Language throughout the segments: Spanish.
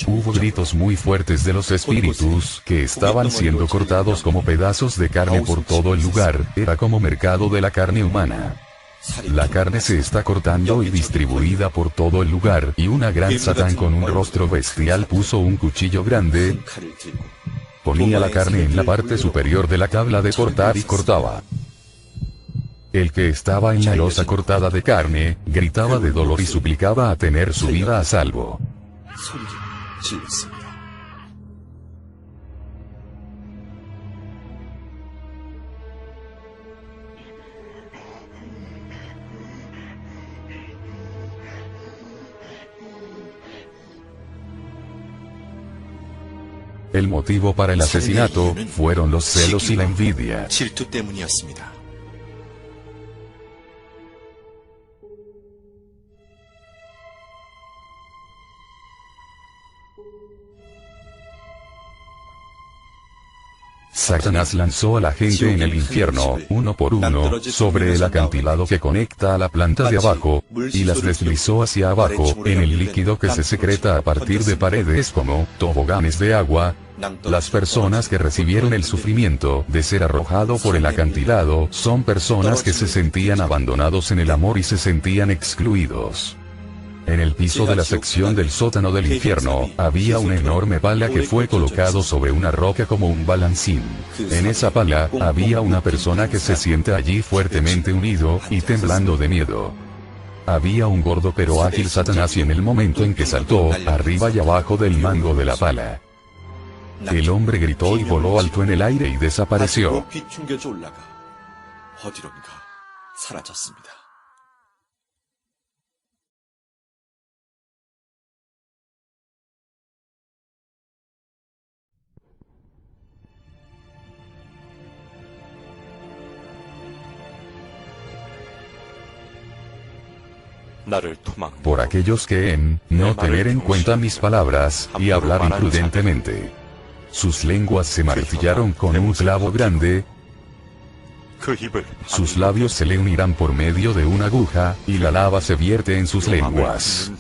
Hubo gritos muy fuertes de los espíritus, que estaban siendo cortados como pedazos de carne por todo el lugar. Era como mercado de la carne humana. La carne se está cortando y distribuida por todo el lugar, y una gran Satán con un rostro bestial puso un cuchillo grande, ponía la carne en la parte superior de la tabla de cortar y cortaba. El que estaba en la losa cortada de carne, gritaba de dolor y suplicaba a tener su vida a salvo. El motivo para el asesinato fueron los celos y la envidia. Satanás lanzó a la gente en el infierno, uno por uno, sobre el acantilado que conecta a la planta de abajo, y las deslizó hacia abajo, en el líquido que se secreta a partir de paredes como toboganes de agua. Las personas que recibieron el sufrimiento de ser arrojado por el acantilado son personas que se sentían abandonados en el amor y se sentían excluidos. En el piso de la sección del sótano del infierno, había una enorme pala que fue colocado sobre una roca como un balancín. En esa pala, había una persona que se siente allí fuertemente unido, y temblando de miedo. Había un gordo pero ágil Satanás y en el momento en que saltó, arriba y abajo del mango de la pala. El hombre gritó y voló alto en el aire y desapareció. Por aquellos que en no tener en cuenta mis palabras, y hablar imprudentemente. Sus lenguas se martillaron con un clavo grande. Sus labios se le unirán por medio de una aguja, y la lava se vierte en sus lenguas.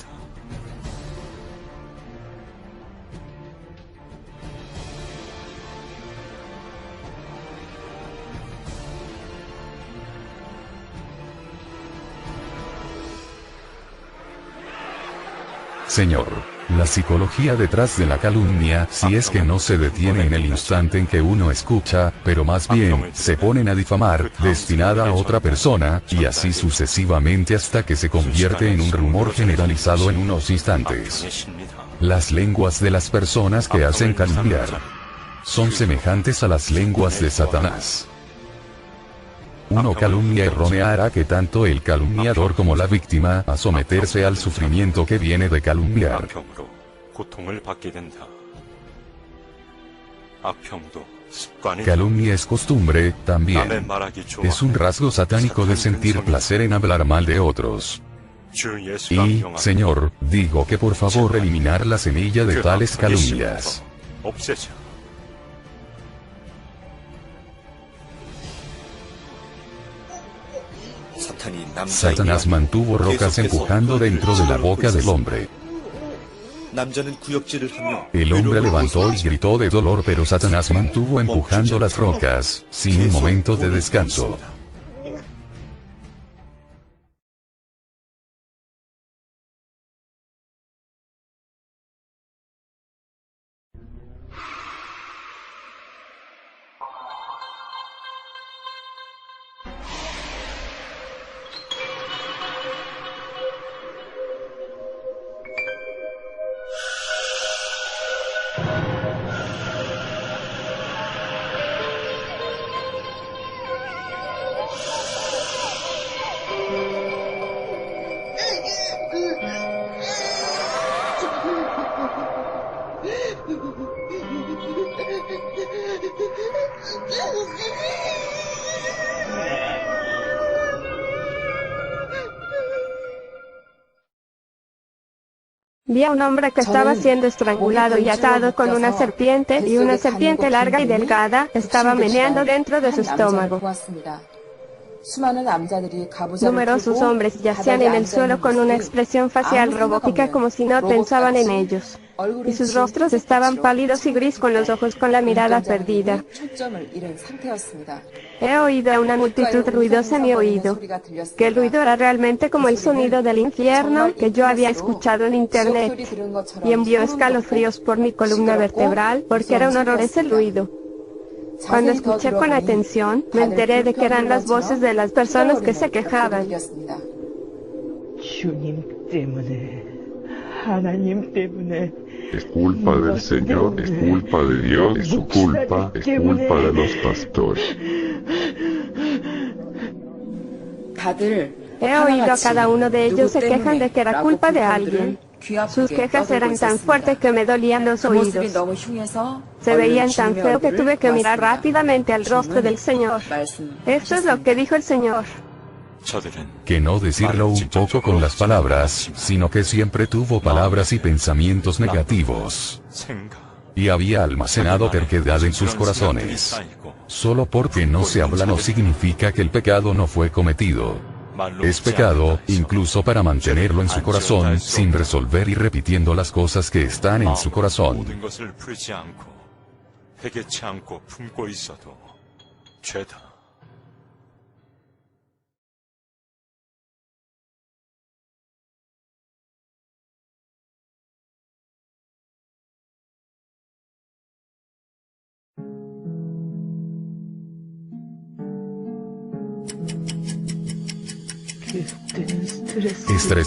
Señor, la psicología detrás de la calumnia, si es que no se detiene en el instante en que uno escucha, pero más bien, se ponen a difamar, destinada a otra persona, y así sucesivamente hasta que se convierte en un rumor generalizado en unos instantes. Las lenguas de las personas que hacen calumniar son semejantes a las lenguas de Satanás. Uno calumnia errónea hará que tanto el calumniador como la víctima a someterse al sufrimiento que viene de calumniar. Calumnia es costumbre, también. Es un rasgo satánico de sentir placer en hablar mal de otros. Y, Señor, digo que por favor eliminar la semilla de tales calumnias. Satanás mantuvo rocas empujando dentro de la boca del hombre. El hombre levantó y gritó de dolor, pero Satanás mantuvo empujando las rocas, sin un momento de descanso. Vi a un hombre que estaba siendo estrangulado y atado con una serpiente, y una serpiente larga y delgada estaba meneando dentro de su estómago. Numerosos hombres yacían en el suelo con una expresión facial robótica como si no pensaban en ellos. y sus rostros estaban pálidos y gris con los ojos con la mirada perdida. He oído a una multitud ruidosa en mi oído, que el ruido era realmente como el sonido del infierno que yo había escuchado en internet, y envió escalofríos por mi columna vertebral porque era un horror ese ruido. Cuando escuché con atención, me enteré de que eran las voces de las personas que se quejaban. Es culpa del Señor, es culpa de Dios, es su culpa, es culpa de los pastores. He oído a cada uno de ellos se quejan de que era culpa de alguien. Sus quejas eran tan fuertes que me dolían los oídos. Se veían tan feo que tuve que mirar rápidamente al rostro del Señor. Esto es lo que dijo el Señor. Que no decirlo un poco con las palabras, sino que siempre tuvo palabras y pensamientos negativos. Y había almacenado terquedad en sus corazones. Solo porque no se habla no significa que el pecado no fue cometido. Es pecado, incluso para mantenerlo en su corazón, sin resolver y repitiendo las cosas que están en su corazón.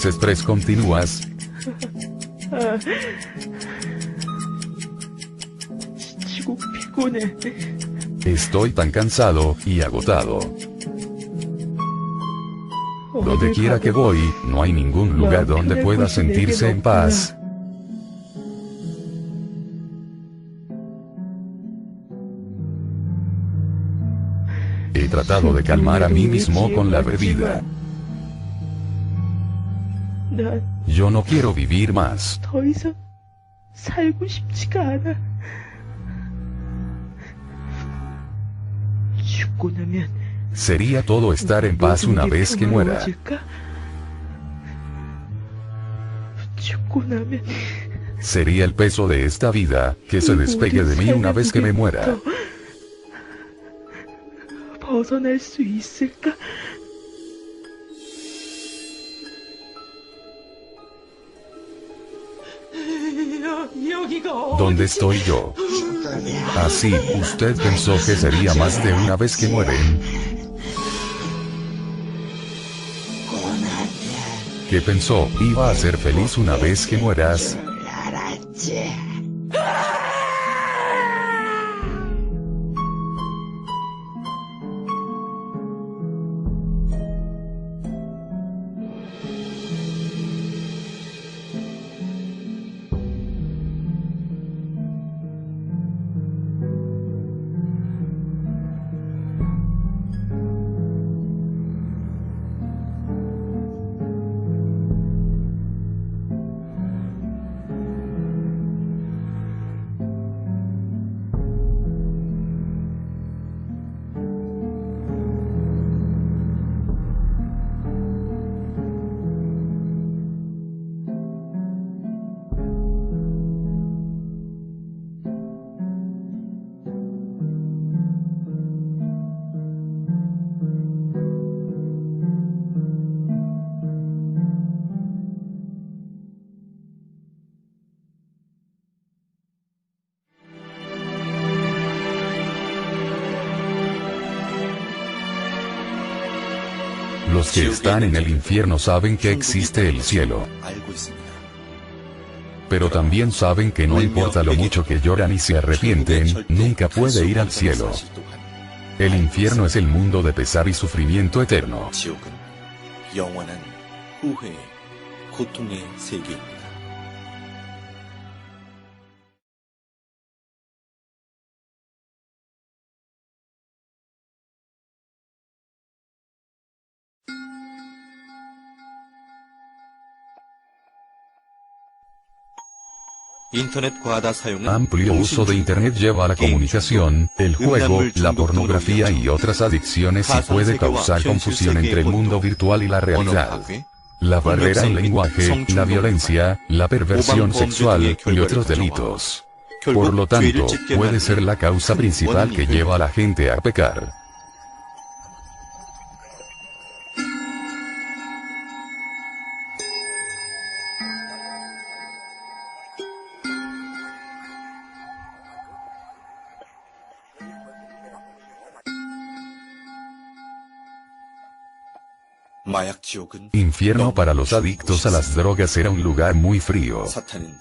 Estrés continúas. Estoy tan cansado y agotado. Donde quiera que voy, no hay ningún lugar donde pueda sentirse en paz. He tratado de calmar a mí mismo con la bebida. Yo no quiero vivir más. Sería todo estar en paz una vez que muera. Sería el peso de esta vida, que se despegue de mí una vez que me muera. ¿Dónde estoy yo? Así, usted pensó que sería más de una vez que mueren. ¿Qué pensó? ¿Iba a ser feliz una vez que mueras? Los que están en el infierno saben que existe el cielo. Pero también saben que no importa lo mucho que lloran y se arrepienten, nunca puede ir al cielo. El infierno es el mundo de pesar y sufrimiento eterno. Amplio uso de Internet lleva a la comunicación, el juego, la pornografía y otras adicciones y puede causar confusión entre el mundo virtual y la realidad. la barrera en lenguaje, la violencia, la perversión sexual, y otros delitos. Por lo tanto, puede ser la causa principal que lleva a la gente a pecar. Infierno para los adictos a las drogas era un lugar muy frío.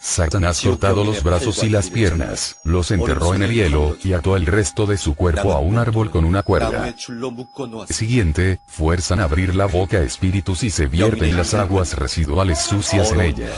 Satanás cortado los brazos y las piernas, los enterró en el hielo, y ató el resto de su cuerpo a un árbol con una cuerda. Siguiente, fuerzan a abrir la boca a espíritus y se vierten las aguas residuales sucias en ella.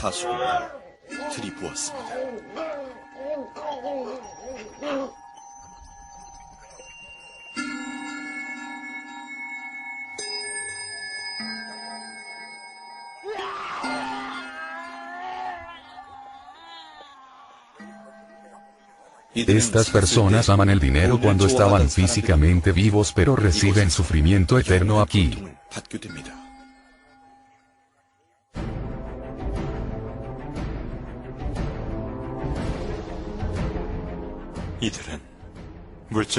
Estas personas aman el dinero cuando estaban físicamente vivos, pero reciben sufrimiento eterno aquí.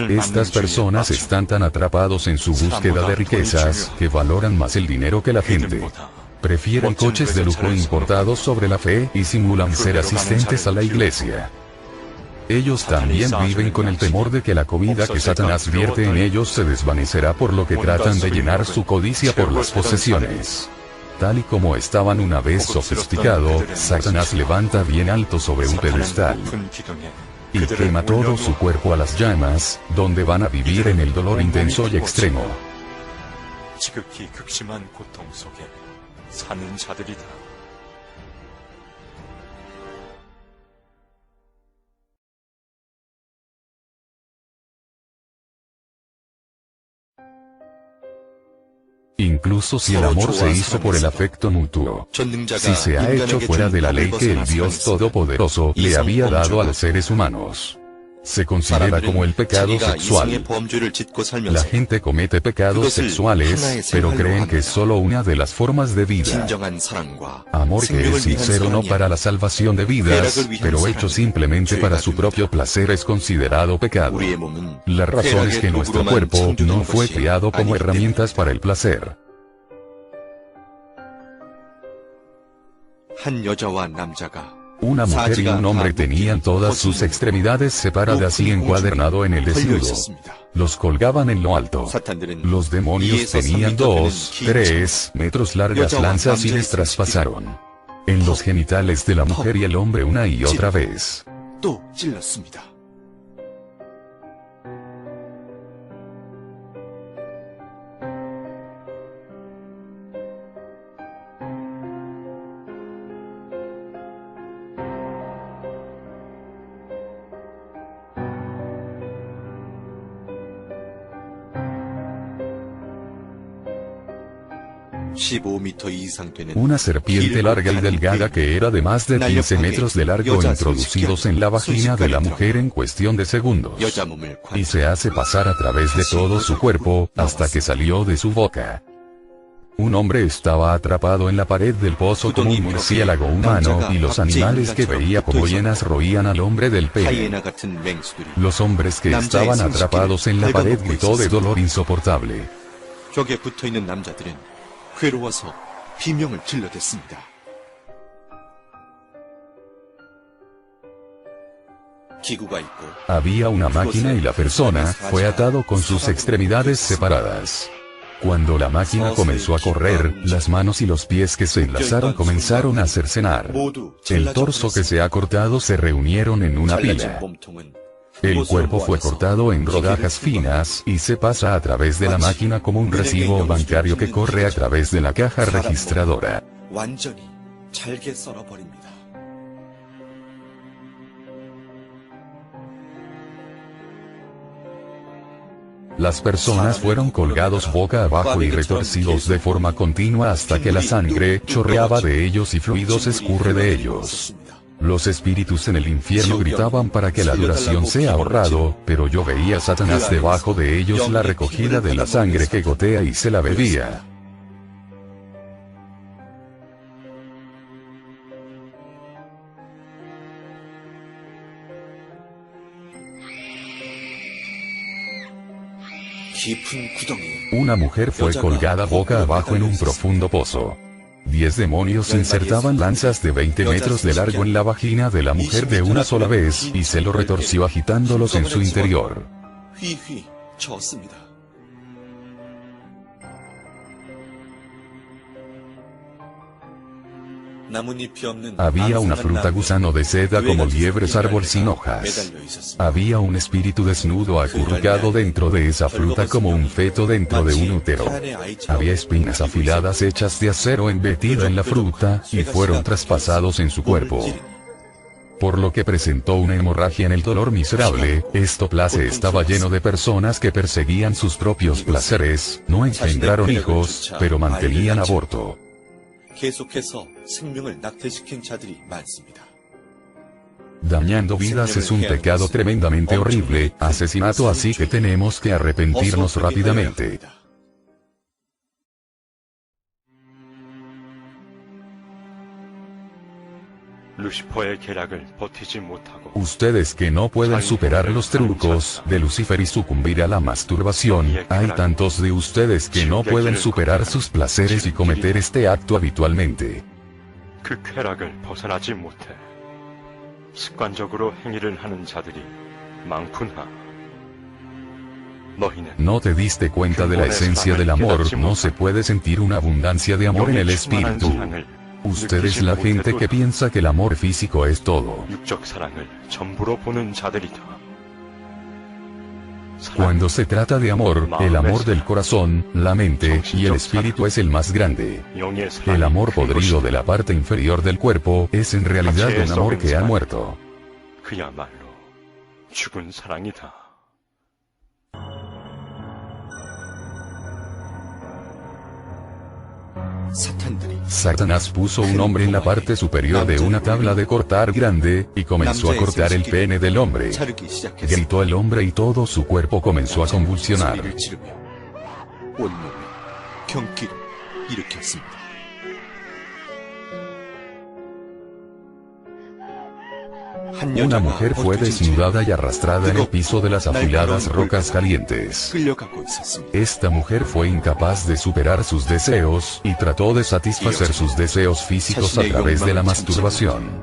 Estas personas están tan atrapados en su búsqueda de riquezas, que valoran más el dinero que la gente. Prefieren coches de lujo importados sobre la fe, y simulan ser asistentes a la iglesia. Ellos también viven con el temor de que la comida que Satanás vierte en ellos se desvanecerá, por lo que tratan de llenar su codicia por las posesiones. Tal y como estaban una vez sofisticado, Satanás levanta bien alto sobre un pedestal y quema todo su cuerpo a las llamas, donde van a vivir en el dolor intenso y extremo. Incluso si el amor se hizo por el afecto mutuo, si se ha hecho fuera de la ley que el Dios Todopoderoso le había dado a los seres humanos, se considera como el pecado sexual. La gente comete pecados sexuales, pero creen que es solo una de las formas de vida. Amor que es sincero no para la salvación de vidas, pero hecho simplemente para su propio placer, es considerado pecado. La razón es que nuestro cuerpo no fue creado como herramientas para el placer. Una mujer y un hombre tenían todas sus extremidades separadas y encuadernado en el desnudo. Los colgaban en lo alto. Los demonios tenían 2, 3 metros largas lanzas y les traspasaron en los genitales de la mujer y el hombre una y otra vez. Una serpiente larga y delgada que era de más de 15 metros de largo, introducidos en la vagina de la mujer en cuestión de segundos, y se hace pasar a través de todo su cuerpo, hasta que salió de su boca. Un hombre estaba atrapado en la pared del pozo como un murciélago humano, y los animales que veía como hienas roían al hombre del pene. Los hombres que estaban atrapados en la pared gritó de dolor insoportable. Había una máquina y la persona fue atado con sus extremidades separadas. Cuando la máquina comenzó a correr, las manos y los pies que se enlazaron comenzaron a cercenar. El torso que se ha cortado se reunieron en una pila. El cuerpo fue cortado en rodajas finas, y se pasa a través de la máquina como un recibo bancario que corre a través de la caja registradora. Las personas fueron colgados boca abajo y retorcidos de forma continua hasta que la sangre chorreaba de ellos y fluidos escurre de ellos. Los espíritus en el infierno gritaban para que la duración sea ahorrado, pero yo veía a Satanás debajo de ellos, la recogida de la sangre que gotea y se la bebía. Una mujer fue colgada boca abajo en un profundo pozo. 10 demonios insertaban lanzas de 20 metros de largo en la vagina de la mujer de una sola vez, y se lo retorció agitándolos en su interior. Había una fruta gusano de seda como liebres árbol sin hojas. Había un espíritu desnudo acurrucado dentro de esa fruta como un feto dentro de un útero. Había espinas afiladas hechas de acero embetido en la fruta, y fueron traspasados en su cuerpo. Por lo que presentó una hemorragia en el dolor miserable. Place estaba lleno de personas que perseguían sus propios placeres, no engendraron hijos, pero mantenían aborto. Dañando vidas es un pecado tremendamente horrible, asesinato, así que tenemos que arrepentirnos rápidamente. Ustedes que no pueden superar los trucos de Lucifer y sucumbir a la masturbación, hay tantos de ustedes que no pueden superar sus placeres y cometer este acto habitualmente. ¿No te diste cuenta de la esencia del amor? No se puede sentir una abundancia de amor en el espíritu. Usted es la gente que piensa que el amor físico es todo. Cuando se trata de amor, el amor del corazón, la mente y el espíritu es el más grande. El amor podrido de la parte inferior del cuerpo es en realidad un amor que ha muerto. Satanás puso un hombre en la parte superior de una tabla de cortar grande, y comenzó a cortar el pene del hombre. Gritó el hombre y todo su cuerpo comenzó a convulsionar. Una mujer fue desnudada y arrastrada en el piso de las afiladas rocas calientes. Esta mujer fue incapaz de superar sus deseos, y trató de satisfacer sus deseos físicos a través de la masturbación.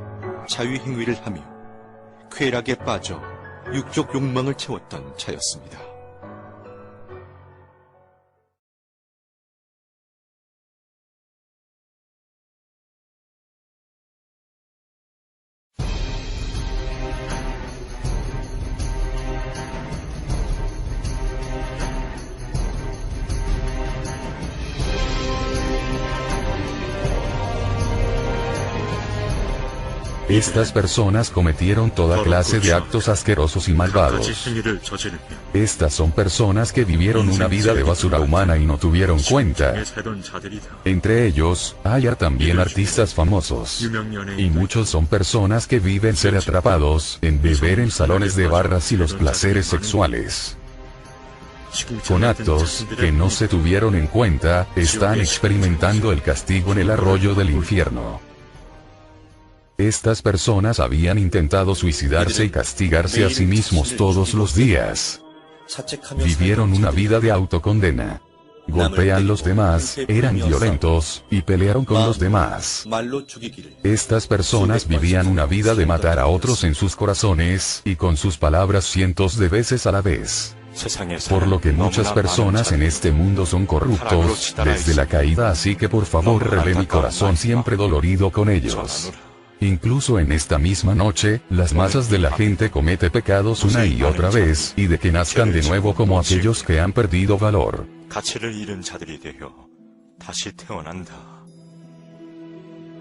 Estas personas cometieron toda clase de actos asquerosos y malvados. Estas son personas que vivieron una vida de basura humana y no tuvieron cuenta. Entre ellos, hay también artistas famosos. Y muchos son personas que viven ser atrapados en beber en salones de barras y los placeres sexuales. Con actos que no se tuvieron en cuenta, están experimentando el castigo en el arroyo del infierno. Estas personas habían intentado suicidarse y castigarse a sí mismos todos los días. Vivieron una vida de autocondena. Golpean a los demás, eran violentos, y pelearon con los demás. Estas personas vivían una vida de matar a otros en sus corazones, y con sus palabras cientos de veces a la vez. Por lo que muchas personas en este mundo son corruptos, desde la caída, así que por favor rele mi corazón siempre dolorido con ellos. Incluso en esta misma noche, las masas de la gente comete pecados una y otra vez, y de que nazcan de nuevo como aquellos que han perdido valor.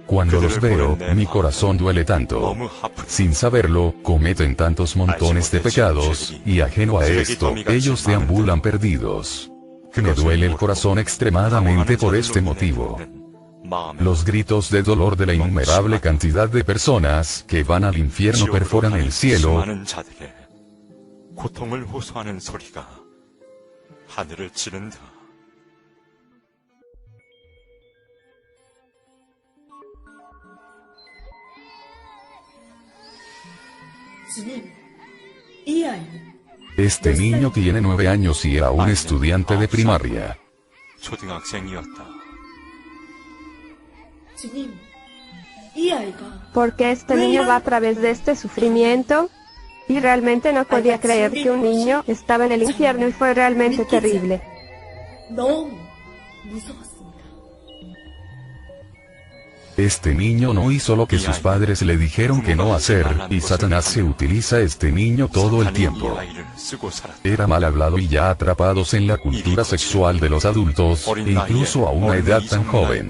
Cuando los veo, mi corazón duele tanto. Sin saberlo, cometen tantos montones de pecados, y ajeno a esto, ellos deambulan perdidos. Me duele el corazón extremadamente por este motivo. Los gritos de dolor de la innumerable cantidad de personas que van al infierno perforan el cielo. 주님, 이 아이는 Este niño tiene 9 años y era un estudiante de primaria. ¿Por qué este niño va a través de este sufrimiento? Y realmente no podía creer que un niño estaba en el infierno y fue realmente terrible. Este niño no hizo lo que sus padres le dijeron que no hacer, y Satanás se utiliza a este niño todo el tiempo. Era mal hablado y ya atrapados en la cultura sexual de los adultos, incluso a una edad tan joven.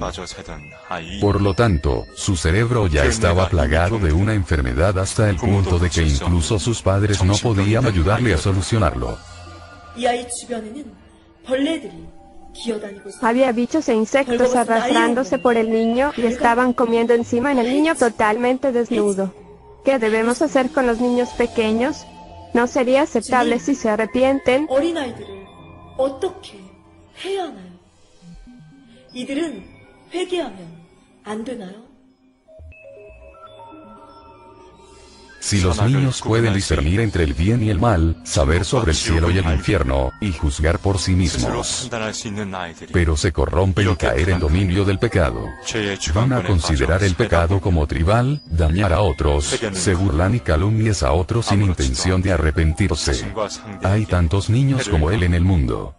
Por lo tanto, su cerebro ya estaba plagado de una enfermedad hasta el punto de que incluso sus padres no podían ayudarle a solucionarlo. Había bichos e insectos arrastrándose por el niño y estaban comiendo encima en el niño totalmente desnudo. ¿Qué debemos hacer con los niños pequeños? No sería aceptable si se arrepienten. Si los niños pueden discernir entre el bien y el mal, saber sobre el cielo y el infierno, y juzgar por sí mismos, pero se corrompen y caer en dominio del pecado, van a considerar el pecado como tribal, dañar a otros, se burlan y calumnias a otros sin intención de arrepentirse. Hay tantos niños como él en el mundo.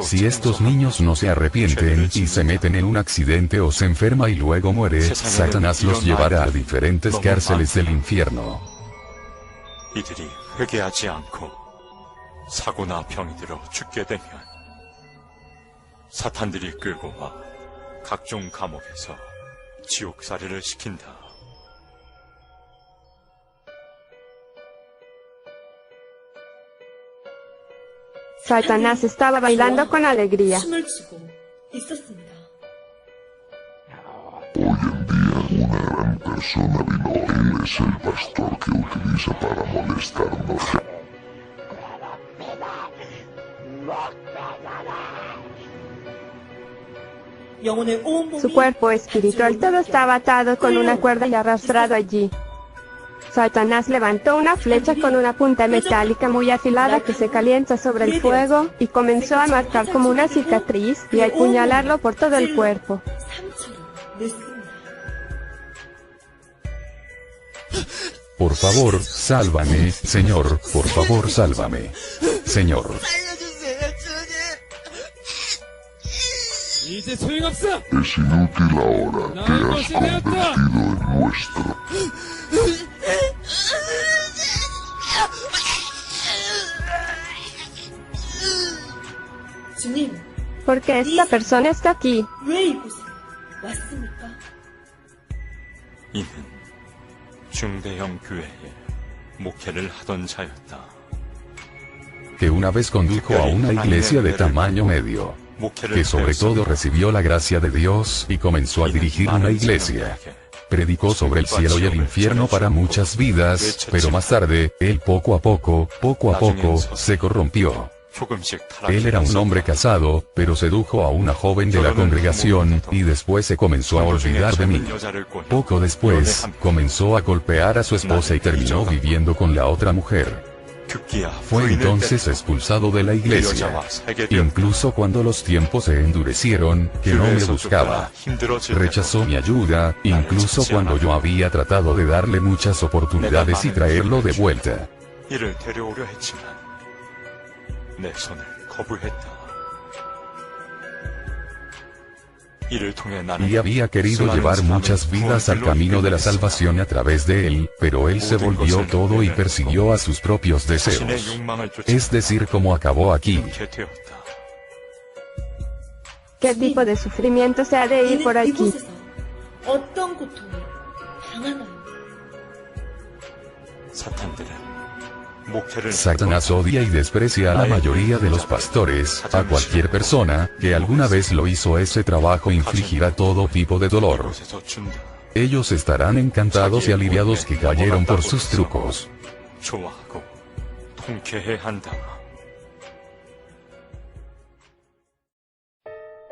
Si estos niños no se arrepienten y se meten en un accidente o se enferma y luego muere, Satanás los llevará a diferentes cárceles del infierno. Satanás estaba bailando con alegría. Hoy en día una gran persona vino, él es el pastor que utiliza para molestarnos. Su cuerpo espiritual todo estaba atado con una cuerda y arrastrado allí. Satanás levantó una flecha con una punta metálica muy afilada que se calienta sobre el fuego, y comenzó a marcar como una cicatriz y a apuñalarlo por todo el cuerpo. Por favor, sálvame, Señor, por favor, sálvame. Señor. Es inútil ahora, te has convertido en nuestro. ¿Por qué esta persona está aquí? Que una vez condujo a una iglesia de tamaño medio, que sobre todo recibió la gracia de Dios y comenzó a dirigir una iglesia. Predicó sobre el cielo y el infierno para muchas vidas, pero más tarde, él poco a poco, se corrompió. Él era un hombre casado, pero sedujo a una joven de la congregación, y después se comenzó a olvidar de mí. Poco después, comenzó a golpear a su esposa y terminó viviendo con la otra mujer. Fue entonces expulsado de la iglesia. Incluso cuando los tiempos se endurecieron, que no me buscaba. Rechazó mi ayuda, incluso cuando yo había tratado de darle muchas oportunidades y traerlo de vuelta. Y había querido llevar muchas vidas al camino de la salvación a través de él, pero él se volvió todo y persiguió a sus propios deseos. Es decir, cómo acabó aquí. ¿Qué tipo de sufrimiento se ha de ir por aquí? Satanás odia y desprecia a la mayoría de los pastores, a cualquier persona que alguna vez lo hizo ese trabajo infligirá todo tipo de dolor. Ellos estarán encantados y aliviados que cayeron por sus trucos.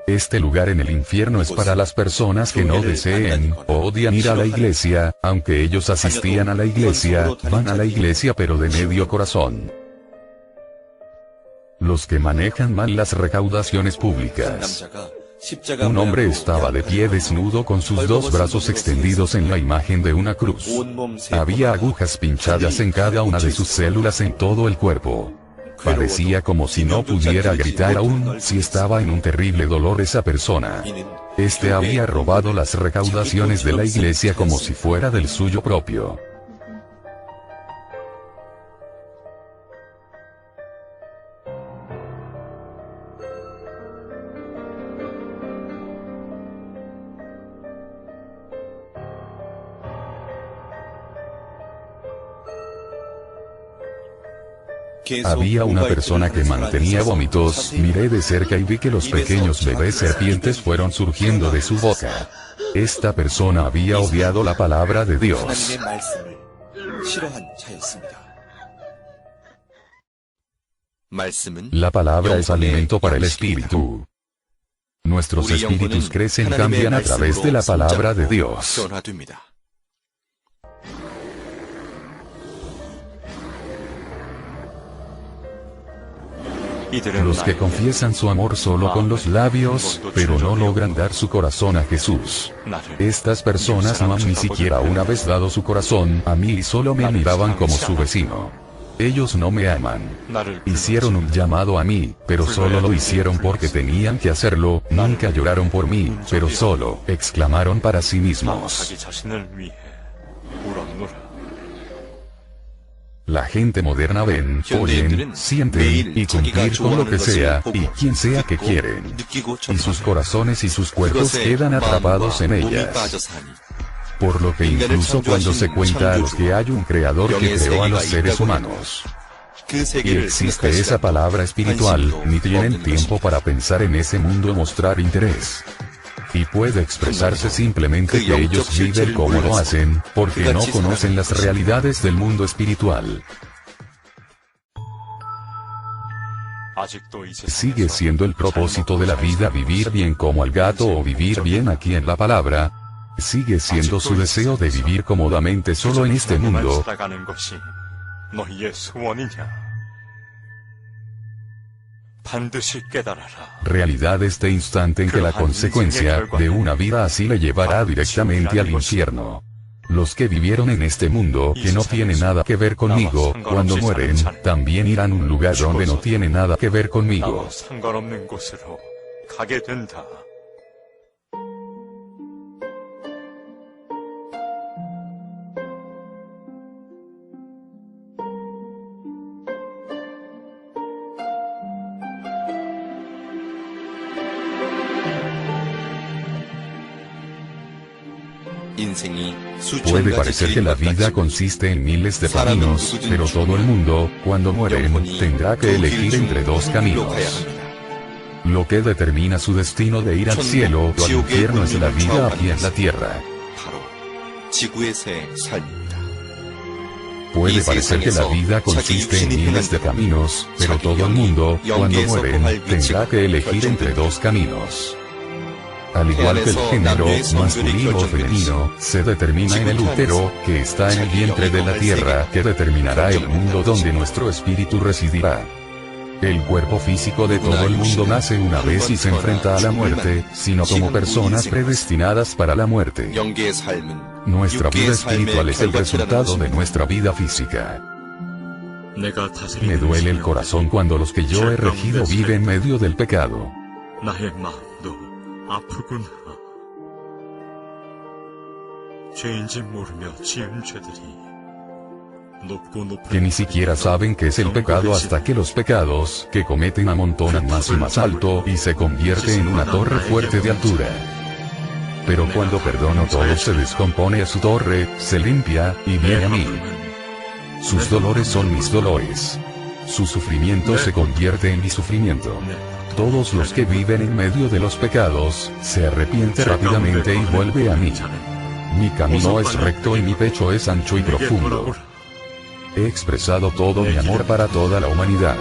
Este lugar en el infierno es para las personas que no deseen o odian ir a la iglesia, aunque ellos asistían a la iglesia, van a la iglesia pero de medio corazón. Los que manejan mal las recaudaciones públicas. Un hombre estaba de pie desnudo con sus dos brazos extendidos en la imagen de una cruz. Había agujas pinchadas en cada una de sus células en todo el cuerpo. Parecía como si no pudiera gritar aún si estaba en un terrible dolor esa persona. Este había robado las recaudaciones de la iglesia como si fuera del suyo propio. Había una persona que mantenía vómitos, miré de cerca y vi que los pequeños bebés serpientes fueron surgiendo de su boca. Esta persona había odiado la palabra de Dios. La palabra es alimento para el espíritu. Nuestros espíritus crecen y cambian a través de la palabra de Dios. Los que confiesan su amor solo con los labios, pero no logran dar su corazón a Jesús. Estas personas no han ni siquiera una vez dado su corazón a mí y solo me miraban como su vecino. Ellos no me aman. Hicieron un llamado a mí, pero solo lo hicieron porque tenían que hacerlo, nunca lloraron por mí, pero solo exclamaron para sí mismos. La gente moderna ven, oyen, sienten, y cumplir con lo que sea, y quien sea que quieren. Y sus corazones y sus cuerpos quedan atrapados en ellas. Por lo que incluso cuando se cuenta a los que hay un creador que creó a los seres humanos, y existe esa palabra espiritual, ni tienen tiempo para pensar en ese mundo o mostrar interés. Y puede expresarse simplemente que ellos viven como lo hacen, porque no conocen las realidades del mundo espiritual. Sigue siendo el propósito de la vida vivir bien como el gato o vivir bien aquí en la palabra. Sigue siendo su deseo de vivir cómodamente solo en este mundo. Realidad este instante en que la consecuencia de una vida así le llevará directamente al infierno. Los que vivieron en este mundo que no tiene nada que ver conmigo, cuando mueren, también irán a un lugar donde no tiene nada que ver conmigo. Puede parecer que la vida consiste en miles de caminos, pero todo el mundo, cuando mueren, tendrá que elegir entre dos caminos. Lo que determina su destino de ir al cielo o al infierno es la vida aquí en la tierra. Puede parecer que la vida consiste en miles de caminos, pero todo el mundo, cuando mueren, tendrá que elegir entre dos caminos. Al igual que el género, masculino o femenino, se determina en el útero, que está en el vientre de la tierra, que determinará el mundo donde nuestro espíritu residirá. El cuerpo físico de todo el mundo nace una vez y se enfrenta a la muerte, sino como personas predestinadas para la muerte. Nuestra vida espiritual es el resultado de nuestra vida física. Me duele el corazón cuando los que yo he regido viven en medio del pecado. Que ni siquiera saben qué es el pecado hasta que los pecados que cometen amontonan más y más alto y se convierte en una torre fuerte de altura. Pero cuando perdono todo se descompone a su torre, se limpia, y viene a mí. Sus dolores son mis dolores. Su sufrimiento se convierte en mi sufrimiento. Todos los que viven en medio de los pecados, se arrepiente rápidamente y vuelve a mí. Mi camino es recto y mi pecho es ancho y profundo. He expresado todo mi amor para toda la humanidad.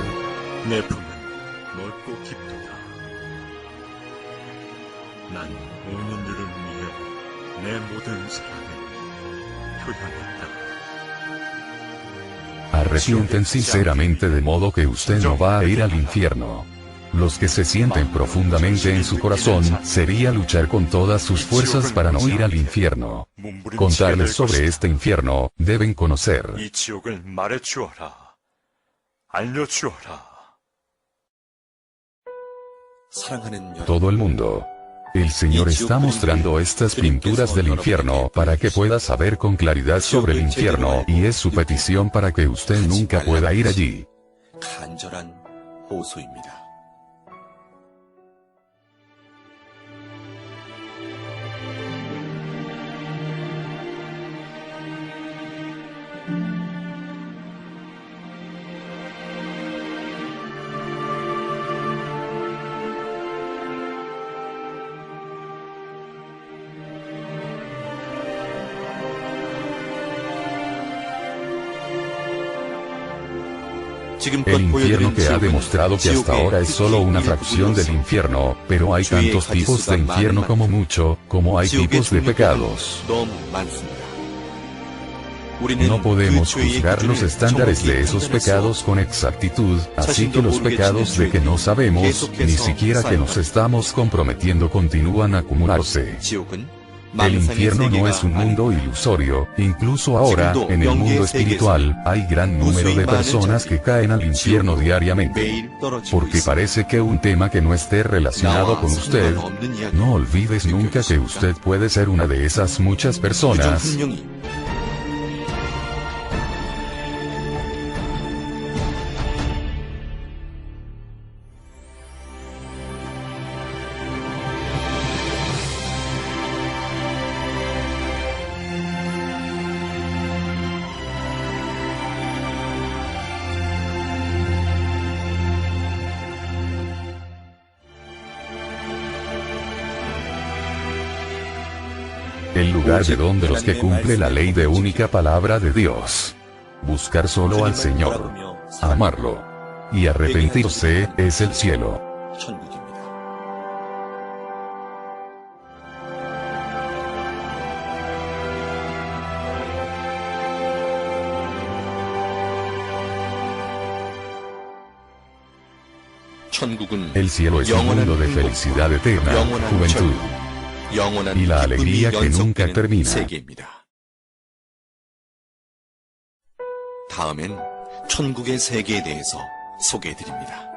Arrepienten sinceramente de modo que usted no va a ir al infierno. Los que se sienten profundamente en su corazón, sería luchar con todas sus fuerzas para no ir al infierno. Contarles sobre este infierno, deben conocer. Todo el mundo. El Señor está mostrando estas pinturas del infierno para que pueda saber con claridad sobre el infierno, y es su petición para que usted nunca pueda ir allí. El infierno que ha demostrado que hasta ahora es solo una fracción del infierno, pero hay tantos tipos de infierno como hay tipos de pecados. No podemos juzgar los estándares de esos pecados con exactitud, así que los pecados de que no sabemos, ni siquiera que nos estamos comprometiendo continúan a acumularse. El infierno no es un mundo ilusorio, incluso ahora, en el mundo espiritual, hay gran número de personas que caen al infierno diariamente. Porque parece que un tema que no esté relacionado con usted, no olvides nunca que usted puede ser una de esas muchas personas. El lugar de donde los que cumplen la ley de única palabra de Dios. Buscar solo al Señor. Amarlo. Y arrepentirse, es el cielo. El cielo es un mundo de felicidad eterna, juventud. Y la alegría que nunca termina. 다음엔 천국의 세계에 대해서 소개해드립니다.